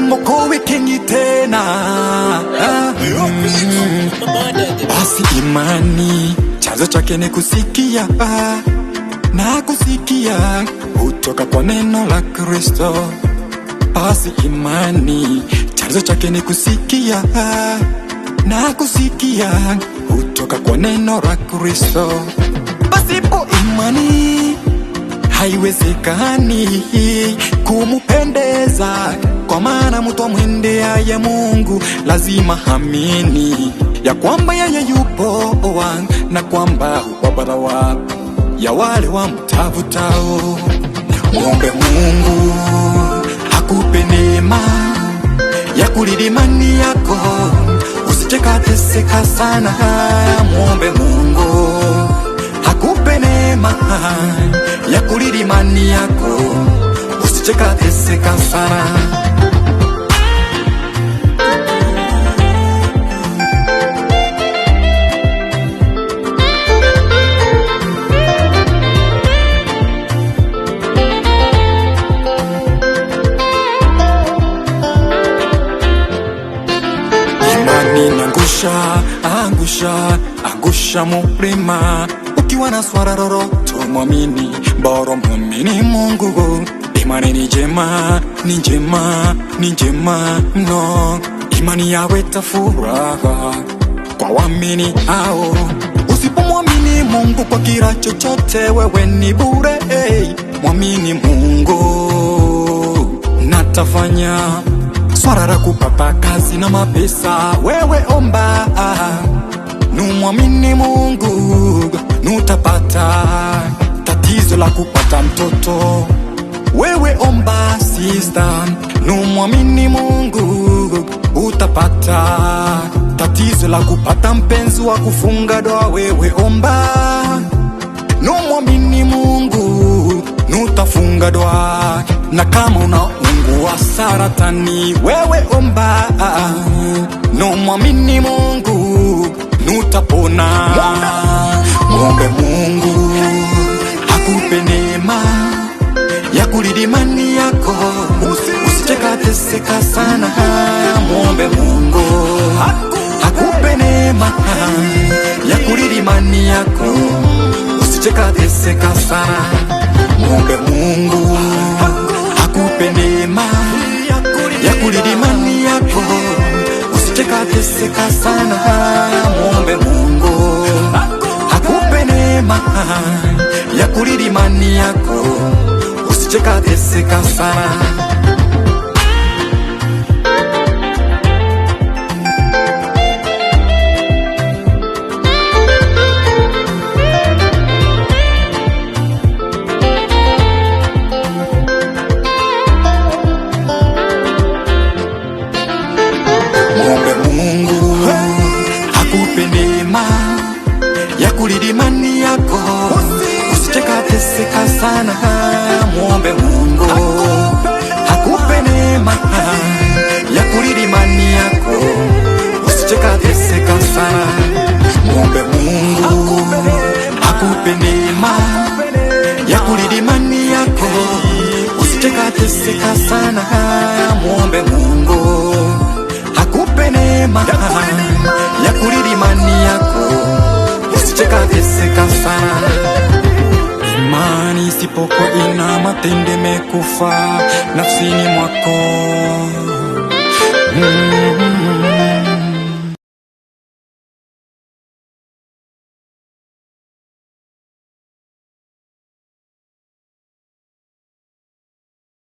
Mokowe kengi tena. Basi imani chanzo chake ni kusikia, na kusikia hutoka kwa neno la Kristo. Basi imani chanzo chake ni kusikia, na kusikia hutoka kwa neno la Kristo. Pasipo imani haiwezekani kumupendeza, kwa maana mtu amwendeaye Mungu lazima hamini ya kwamba yeye yupo na kwamba huwa ya wale wamtafutao. Muombe Mungu akupe neema ya kulinda imani yako, usiteseka sana. Muombe Mungu akupe neema ya kulinda imani yako, usiteseka sana. Angusha mulima. Ukiwa na swala lolote mwamini, bora mwamini Mungu. Imani ni njema, ni njema, ni njema no. Imani yaweta furaha kwa waamini hao. Usipomwamini Mungu kwa kila chochote, wewe ni bure. Mwamini Mungu natafanya swala la kupata kazi na mapesa, wewe omba. Numwamini Mungu nutapata. Tatizo la kupata mtoto, wewe omba sister. Numwamini Mungu utapata. Tatizo la kupata mpenzi wa kufunga doa, wewe omba. Numwamini Mungu nutafunga doa. Na kama unaungua saratani, wewe omba. Numwamini Mungu nutapona. Muombe Mungu akupe neema ya kulinda imani yako, usiteseka sana. Muombe Mungu akupe neema ya kulinda imani yako, usiteseka sana. Muombe Mungu akupe neema ya kulinda imani yako, usiteseka sana. Muombe Mungu akupe neema ya kulinda imani yako, usiteseka sana. Ya kulinda imani yako, usiteseka sana. Muombe Mungu akupe neema ya kulinda imani yako, usiteseka sana. Muombe Mungu akupe neema ya kulinda imani yako, usiteseka sana. Muombe Mungu akupe neema ya kulinda imani yako, usiteseka sana. Imani isipokuwa ina matendo imekufa nafsini mwako.